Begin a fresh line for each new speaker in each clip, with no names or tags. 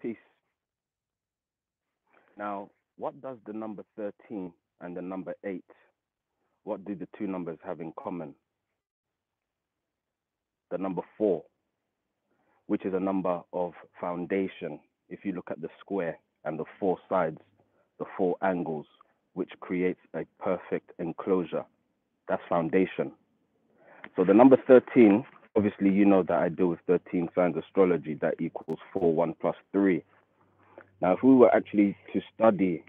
Peace. Now, what does the number 13 and the number 8, what do the two numbers have in common? The number 4, which is a number of foundation. If you look at the square and the four sides, the four angles, which creates a perfect enclosure, that's foundation. So the number 13, obviously, you know that I deal with 13 signs astrology that equals 4, 1 plus 3. Now, if we were actually to study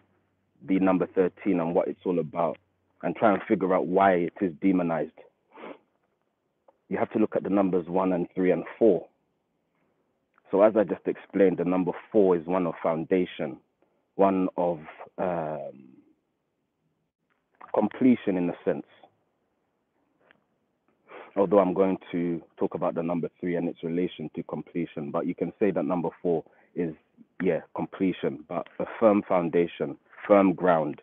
the number 13 and what it's all about and try and figure out why it is demonized, you have to look at the numbers 1 and 3 and 4. So as I just explained, the number 4 is one of foundation, one of completion in a sense. Although I'm going to talk about the number 3 and its relation to completion, but you can say that number 4 is, completion, but a firm foundation, firm ground,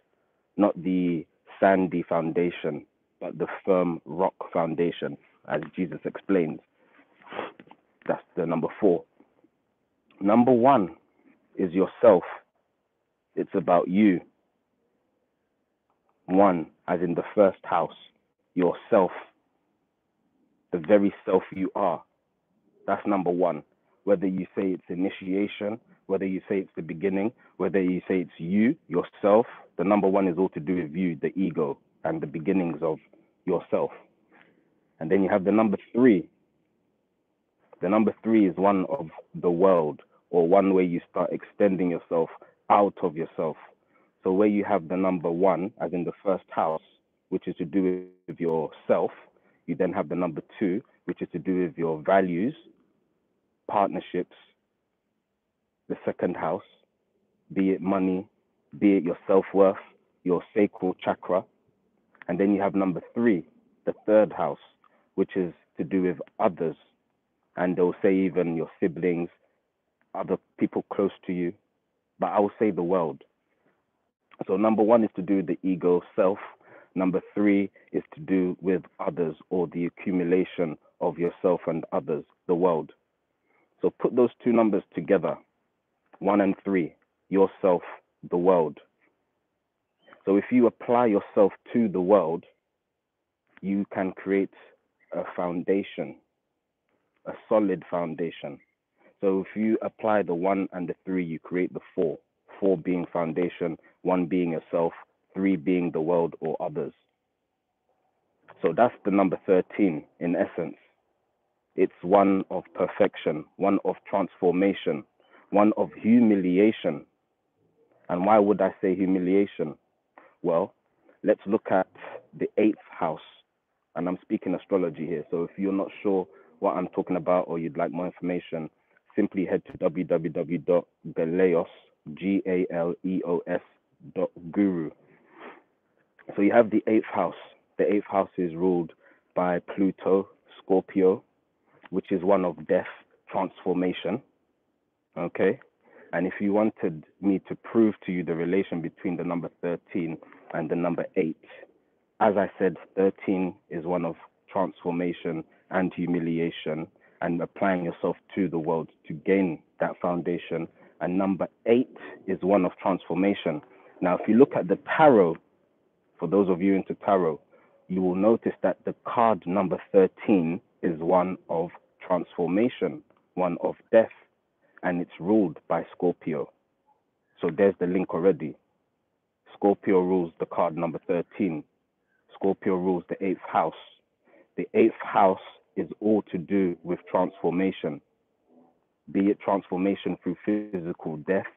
not the sandy foundation, but the firm rock foundation, as Jesus explains. That's the number 4. Number 1 is yourself. It's about you. 1, as in the first house, yourself, the very self you are. That's number 1. Whether you say it's initiation, whether you say it's the beginning, whether you say it's you, yourself, the number 1 is all to do with you, the ego, and the beginnings of yourself. And then you have the number 3. The number 3 is one of the world, or one way you start extending yourself out of yourself. So where you have the number 1, as in the first house, which is to do with yourself, you then have the number 2, which is to do with your values, partnerships, the second house, be it money, be it your self-worth, your sacral chakra. And then you have number 3, the third house, which is to do with others. And they'll say even your siblings, other people close to you, but I will say the world. So number 1 is to do with the ego, self. Number 3 is to do with others, or the accumulation of yourself and others, the world. So put those two numbers together, 1 and 3, yourself, the world. So if you apply yourself to the world, you can create a foundation, a solid foundation. So if you apply the 1 and the 3, you create the 4. 4 being foundation, 1 being yourself, 3 being the world or others. So that's the number 13 in essence. It's one of perfection, one of transformation, one of humiliation. And why would I say humiliation? Well, let's look at the 8th house. And I'm speaking astrology here. So if you're not sure what I'm talking about or you'd like more information, simply head to www.galeos.guru. So you have the 8th house. The 8th house is ruled by Pluto, Scorpio, which is one of death, transformation. Okay? And if you wanted me to prove to you the relation between the number 13 and the number 8, as I said, 13 is one of transformation and humiliation and applying yourself to the world to gain that foundation. And number 8 is one of transformation. Now, if you look at the tarot, for those of you into tarot, you will notice that the card number 13 is one of transformation, one of death, and it's ruled by Scorpio. So there's the link already. Scorpio rules the card number 13. Scorpio rules the 8th house. The 8th house is all to do with transformation, be it transformation through physical death,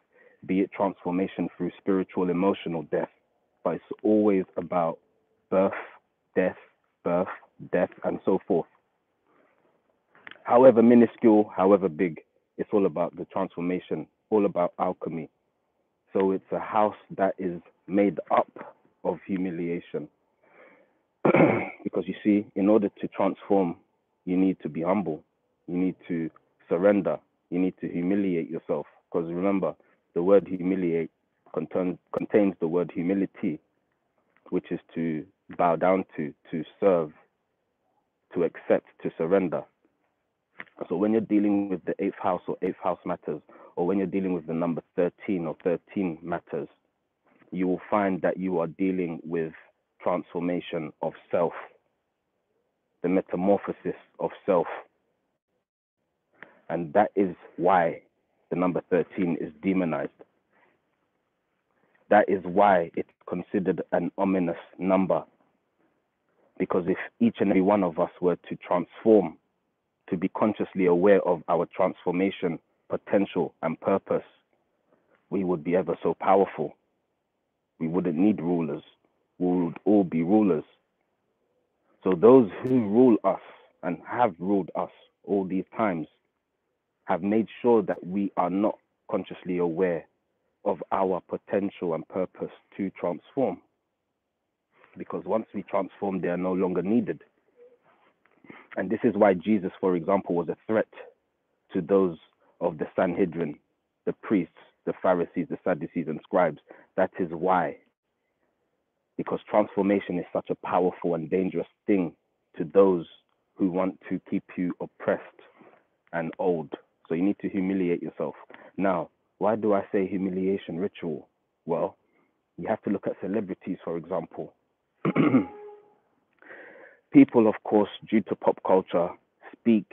be it transformation through spiritual, emotional death. But it's always about birth, death, and so forth. However minuscule, however big, it's all about the transformation, all about alchemy. So it's a house that is made up of humiliation. Because you see, in order to transform, you need to be humble. You need to surrender. You need to humiliate yourself. Because remember, the word humiliate contains the word humility, which is to bow down to serve, to accept, to surrender. So when you're dealing with the eighth house or eighth house matters, or when you're dealing with the number 13 or 13 matters, you will find that you are dealing with transformation of self, the metamorphosis of self. And that is why the number 13 is demonized. That is why it's considered an ominous number. Because if each and every one of us were to transform, to be consciously aware of our transformation, potential, and purpose, we would be ever so powerful. We wouldn't need rulers. We would all be rulers. So those who rule us and have ruled us all these times have made sure that we are not consciously aware of our potential and purpose to transform. Because once we transform, they are no longer needed. And this is why Jesus, for example, was a threat to those of the Sanhedrin, the priests, the Pharisees, the Sadducees, and scribes. That is why. Because transformation is such a powerful and dangerous thing to those who want to keep you oppressed and old. So you need to humiliate yourself. Now, why do I say humiliation ritual? Well, you have to look at celebrities, for example. People, of course, due to pop culture, speak,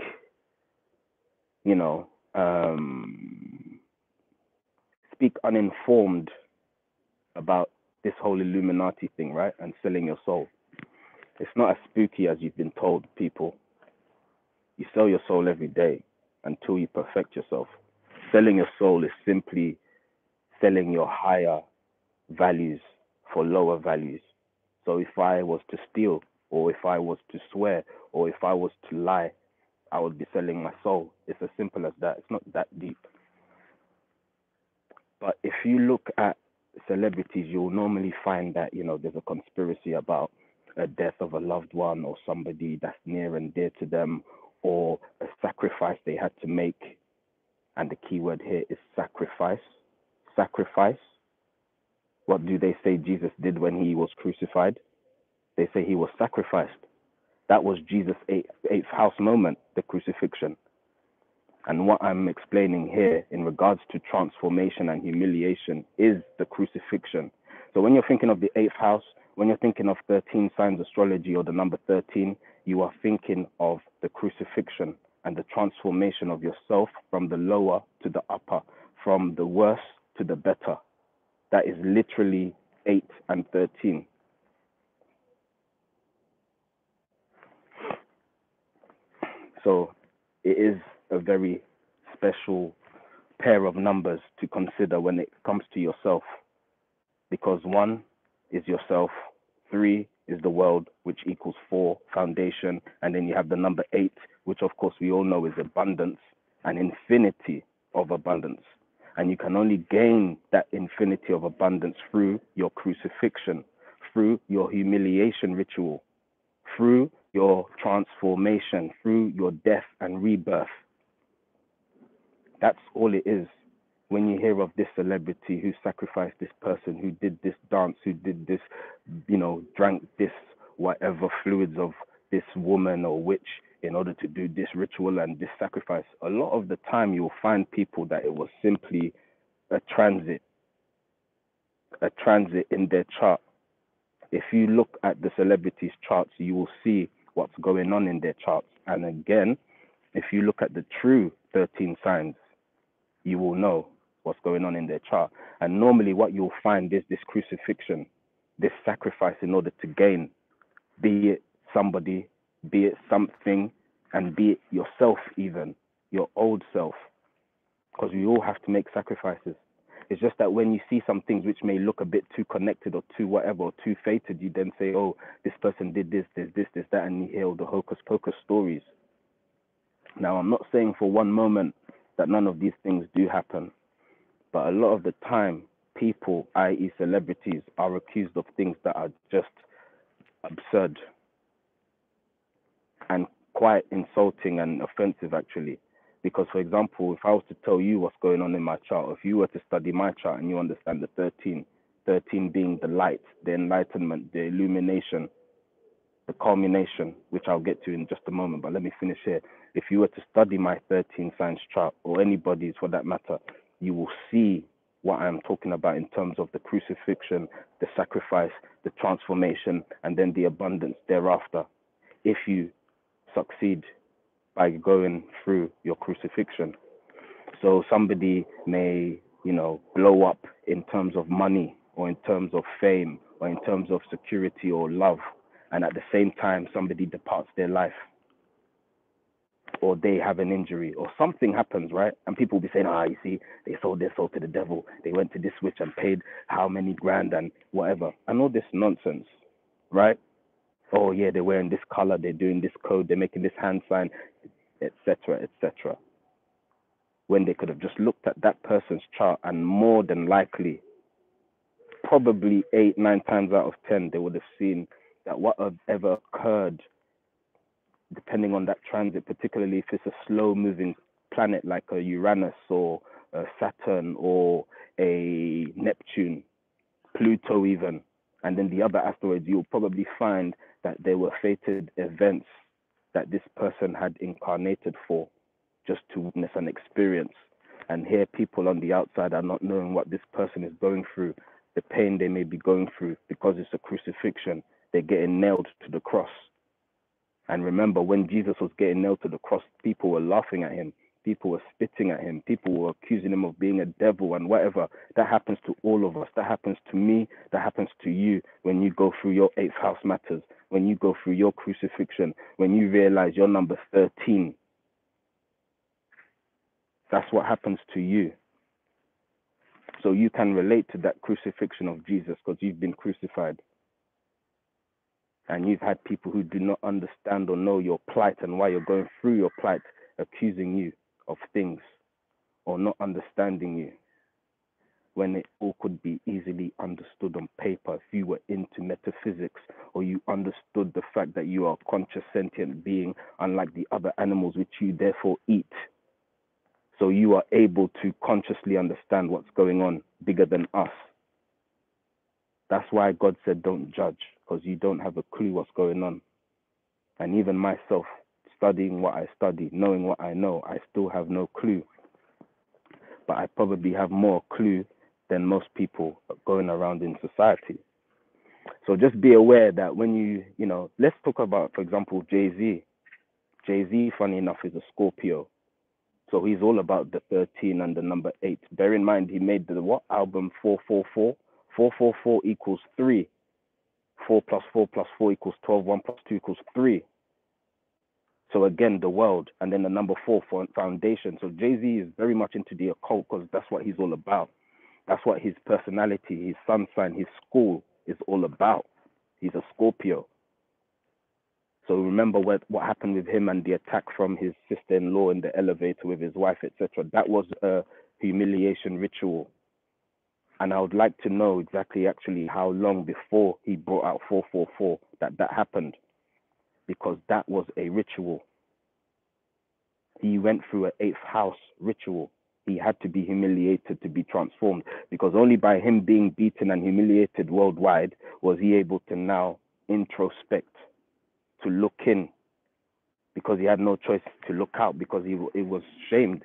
speak uninformed about this whole Illuminati thing, right? And selling your soul. It's not as spooky as you've been told, people. You sell your soul every day until you perfect yourself. Selling your soul is simply selling your higher values for lower values. So if I was to steal, or if I was to swear, or if I was to lie, I would be selling my soul. It's as simple as that. It's not that deep. But if you look at celebrities, you'll normally find that, there's a conspiracy about a death of a loved one or somebody that's near and dear to them, or a sacrifice they had to make. And the key word here is sacrifice. Sacrifice. What do they say Jesus did when he was crucified? They say he was sacrificed. That was Jesus' eighth house moment, the crucifixion. And what I'm explaining here in regards to transformation and humiliation is the crucifixion. So when you're thinking of the eighth house, when you're thinking of 13 signs astrology or the number 13, you are thinking of the crucifixion and the transformation of yourself from the lower to the upper, from the worse to the better. That is literally 8 and 13. So it is a very special pair of numbers to consider when it comes to yourself. Because 1 is yourself, 3 is the world, which equals 4, foundation, and then you have the number 8, which of course we all know is abundance and infinity of abundance. And you can only gain that infinity of abundance through your crucifixion, through your humiliation ritual, through your transformation, through your death and rebirth. That's all it is. When you hear of this celebrity who sacrificed this person, who did this dance, who did this, drank this whatever fluids of this woman or witch in order to do this ritual and this sacrifice, a lot of the time you'll find people that it was simply a transit in their chart. If you look at the celebrities' charts, you will see what's going on in their charts. And again, if you look at the true 13 signs, you will know what's going on in their chart. And normally what you'll find is this crucifixion, this sacrifice in order to gain, be it somebody, be it something, and be it yourself even, your old self. Because we all have to make sacrifices. It's just that when you see some things which may look a bit too connected or too whatever, or too fated, you then say, oh, this person did this, that, and you hear all the hocus pocus stories. Now, I'm not saying for one moment that none of these things do happen, but a lot of the time, people, i.e. celebrities, are accused of things that are just absurd and quite insulting and offensive, actually. Because, for example, if I was to tell you what's going on in my chart, or if you were to study my chart and you understand the 13 being the light, the enlightenment, the illumination, the culmination, which I'll get to in just a moment, but let me finish here. If you were to study my 13 signs chart, or anybody's for that matter, you will see what I'm talking about in terms of the crucifixion, the sacrifice, the transformation, and then the abundance thereafter. If you succeed by going through your crucifixion. So somebody may, blow up in terms of money or in terms of fame or in terms of security or love. And at the same time, somebody departs their life or they have an injury or something happens, right? And people will be saying, you see, they sold their soul to the devil. They went to this witch and paid how many grand and whatever. And all this nonsense, right? Oh, yeah, they're wearing this color. They're doing this code. They're making this hand sign, etc., etc. When they could have just looked at that person's chart and more than likely, probably 8, 9 times out of 10, they would have seen that whatever occurred, depending on that transit, particularly if it's a slow moving planet like a Uranus or a Saturn or a Neptune, Pluto even, and then the other asteroids, you'll probably find that there were fated events that this person had incarnated for, just to witness and experience. And here people on the outside are not knowing what this person is going through, the pain they may be going through because it's a crucifixion. They're getting nailed to the cross. And remember, when Jesus was getting nailed to the cross, people were laughing at him. People were spitting at him. People were accusing him of being a devil and whatever. That happens to all of us. That happens to me. That happens to you when you go through your 8th house matters, when you go through your crucifixion, when you realize you're number 13. That's what happens to you. So you can relate to that crucifixion of Jesus because you've been crucified. And you've had people who do not understand or know your plight and why you're going through your plight, accusing you of things or not understanding you, when it all could be easily understood on paper if you were into metaphysics or you understood the fact that you are a conscious sentient being unlike the other animals which you therefore eat. So you are able to consciously understand what's going on bigger than us. That's why God said don't judge, because you don't have a clue what's going on. And even myself, studying what I study, knowing what I know, I still have no clue. But I probably have more clue than most people going around in society. So just be aware that when let's talk about, for example, Jay-Z. Jay-Z, funny enough, is a Scorpio. So he's all about the 13 and the number 8. Bear in mind, he made the what album 444? 444 equals 3. 4 plus 4 plus 4 equals 12. 1 plus 2 equals 3. So again, the world, and then the number 4 for foundation. So Jay-Z is very much into the occult because that's what he's all about. That's what his personality, his sun sign, his school is all about. He's a Scorpio. So remember what happened with him and the attack from his sister-in-law in the elevator with his wife, etc. That was a humiliation ritual. And I would like to know exactly actually how long before he brought out 444 that happened, because that was a ritual. He went through an 8th house ritual. He had to be humiliated to be transformed, because only by him being beaten and humiliated worldwide was he able to now introspect, to look in, because he had no choice to look out, because he was shamed.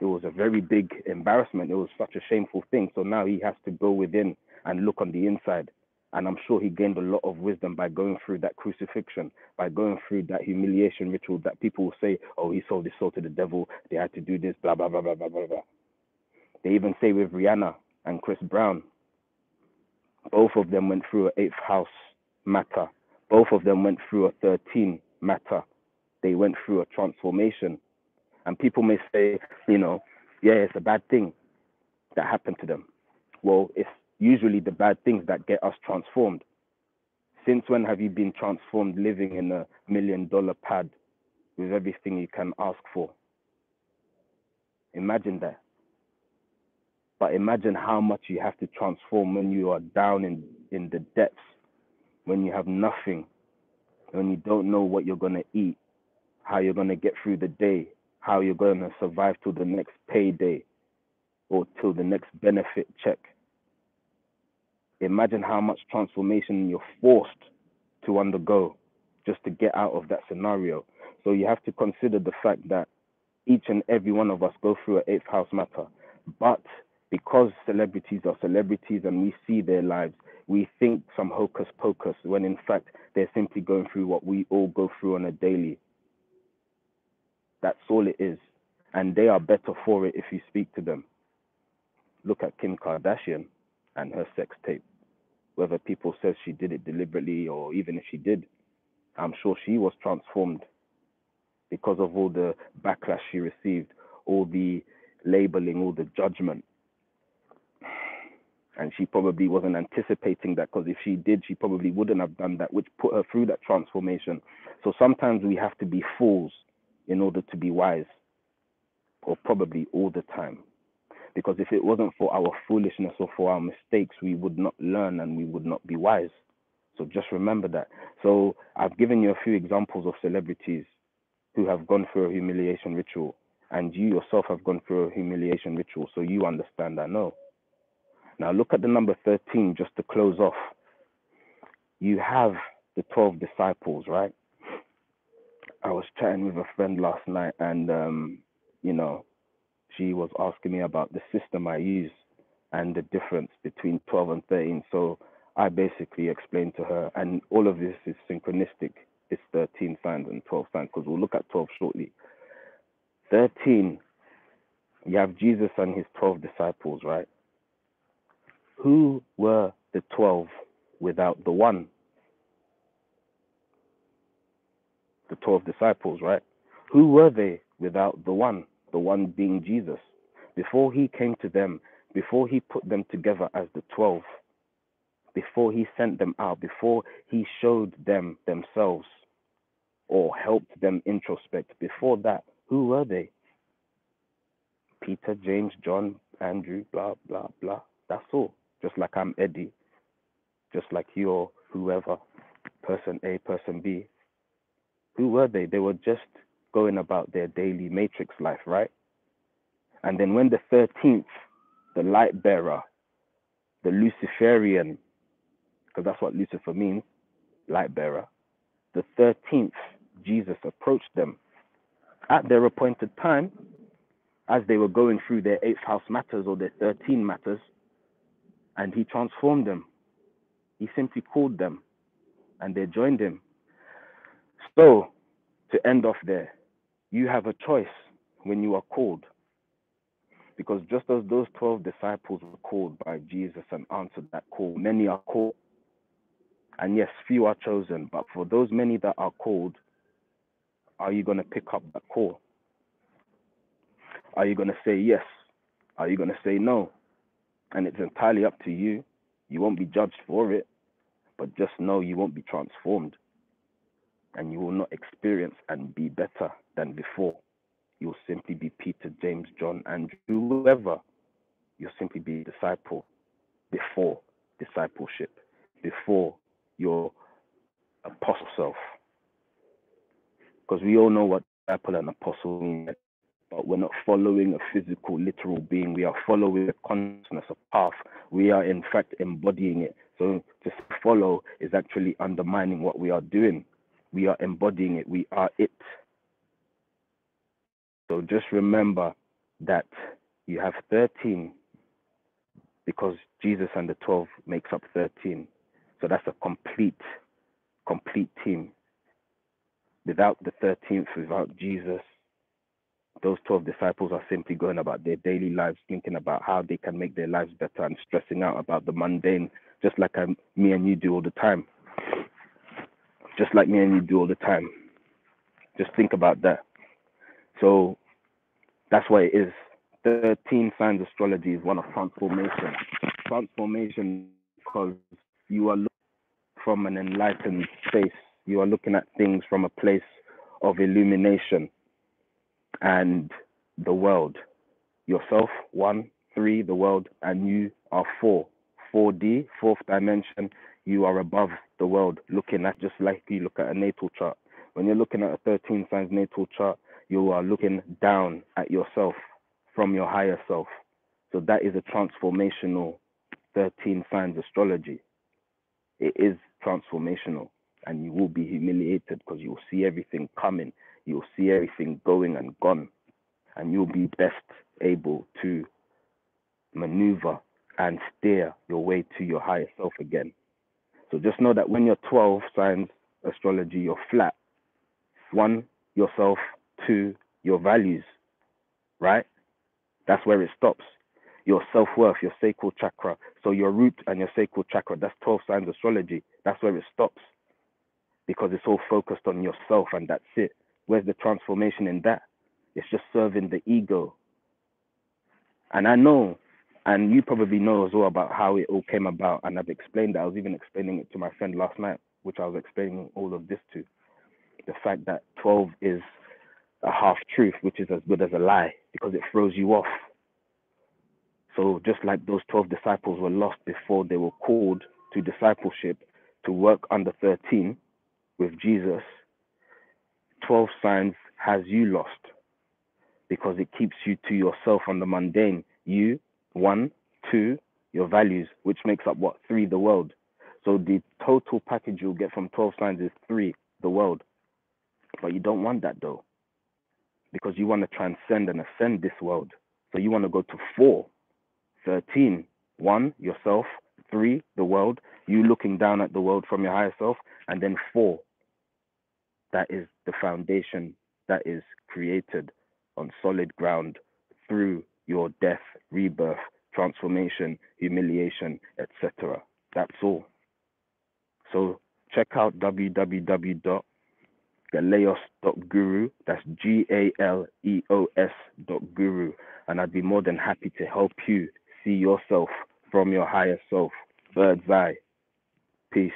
It was a very big embarrassment. It was such a shameful thing. So now he has to go within and look on the inside. And I'm sure he gained a lot of wisdom by going through that crucifixion, by going through that humiliation ritual that people will say, oh, he sold his soul to the devil. They had to do this, blah, blah, blah, blah, blah, blah, blah. They even say with Rihanna and Chris Brown, both of them went through an 8th house matter. Both of them went through a 13 matter. They went through a transformation. And people may say, yeah, it's a bad thing that happened to them. Well, it's usually the bad things that get us transformed. Since when have you been transformed living in $1 million pad with everything you can ask for? Imagine that. But imagine how much you have to transform when you are down in the depths, when you have nothing, when you don't know what you're going to eat, how you're going to get through the day, how you're going to survive till the next payday or till the next benefit check. Imagine how much transformation you're forced to undergo just to get out of that scenario. So you have to consider the fact that each and every one of us go through an eighth house matter. But because celebrities are celebrities and we see their lives, we think some hocus pocus when in fact they're simply going through what we all go through on a daily. That's all it is. And they are better for it if you speak to them. Look at Kim Kardashian and her sex tape. Whether people says she did it deliberately or even if she did, I'm sure she was transformed because of all the backlash she received, all the labeling, all the judgment. And she probably wasn't anticipating that, because if she did, she probably wouldn't have done that, which put her through that transformation. So sometimes we have to be fools in order to be wise, or probably all the time. Because if it wasn't for our foolishness or for our mistakes, we would not learn and we would not be wise. So just remember that. So I've given you a few examples of celebrities who have gone through a humiliation ritual, and you yourself have gone through a humiliation ritual, so you understand that. No. Now look at the number 13 just to close off. You have the 12 disciples, right? I was chatting with a friend last night, and she was asking me about the system I use and the difference between 12 and 13. So I basically explained to her, and all of this is synchronistic. It's 13 signs and 12 signs, because we'll look at 12 shortly. 13, you have Jesus and his 12 disciples, right? Who were the 12 without the one? The 12 disciples, right? Who were they without the one? The one being Jesus. Before he came to them, before he put them together as the 12, before he sent them out, before he showed them themselves or helped them introspect, before that, who were they? Peter, James, John, Andrew, blah, blah, blah. That's all. Just like I'm Eddie, just like you're whoever, person A, person B. Who were they? They were just going about their daily matrix life, right? And then when the 13th, the light bearer, the Luciferian, because that's what Lucifer means, light bearer, the 13th, Jesus approached them at their appointed time as they were going through their 8th house matters or their 13 matters, and he transformed them. He simply called them and they joined him. So, to end off there, you have a choice when you are called. Because just as those 12 disciples were called by Jesus and answered that call, many are called. And yes, few are chosen. But for those many that are called, are you going to pick up that call? Are you going to say yes? Are you going to say no? And it's entirely up to you. You won't be judged for it, but just know you won't be transformed. And you will not experience and be better than before. You'll simply be Peter, James, John, and whoever. You'll simply be a disciple before discipleship, before your apostle self. Because we all know what disciple and apostle mean, but we're not following a physical, literal being. We are following a consciousness, a path. We are, in fact, embodying it. So to follow is actually undermining what we are doing. We are embodying it. We are it. So just remember that you have 13 because Jesus and the 12 makes up 13. So that's a complete team. Without the 13th, without Jesus, those 12 disciples are simply going about their daily lives, thinking about how they can make their lives better and stressing out about the mundane, just like me and you do all the time. Just like me and you do all the time. Just think about that. So that's why it is. 13 signs astrology is one of transformation. Transformation because you are looking from an enlightened space. You are looking at things from a place of illumination. And the world, yourself, 1, 3, the world, and you are 4. 4D, fourth dimension, you are above the world, looking at just like you look at a natal chart. When you're looking at a 13 signs natal chart, you are looking down at yourself from your higher self. So that is a transformational 13 signs astrology. It is transformational, and you will be humiliated because you will see everything coming. you'll see everything going and gone, and you'll be best able to maneuver and steer your way to your higher self again. So just know that when you're 12 signs astrology, you're flat. One, yourself. Two, your values, right? That's where it stops. Your self-worth, your sacral chakra. So your root and your sacral chakra, that's 12 signs astrology. That's where it stops, because it's all focused on yourself and that's it. Where's the transformation in that? It's just serving the ego. And I know, and you probably know as well about how it all came about, and I've explained that. I was even explaining it to my friend last night, which I was explaining all of this to. The fact that 12 is a half truth, which is as good as a lie, because it throws you off. So just like those 12 disciples were lost before they were called to discipleship, to work under 13 with Jesus, 12 signs has you lost, because it keeps you to yourself on the mundane. You, one, two, your values, which makes up what? Three, the world. So the total package you'll get from 12 signs is three, the world. But you don't want that though, because you want to transcend and ascend this world. So you want to go to 4, 13, 1, yourself, 3, the world, you looking down at the world from your higher self, and then 4, that is the foundation that is created on solid ground through your death, rebirth, transformation, humiliation, etc. That's all. So check out www.galeos.guru. That's GALEOS.guru. And I'd be more than happy to help you see yourself from your higher self. Bird's eye. Peace.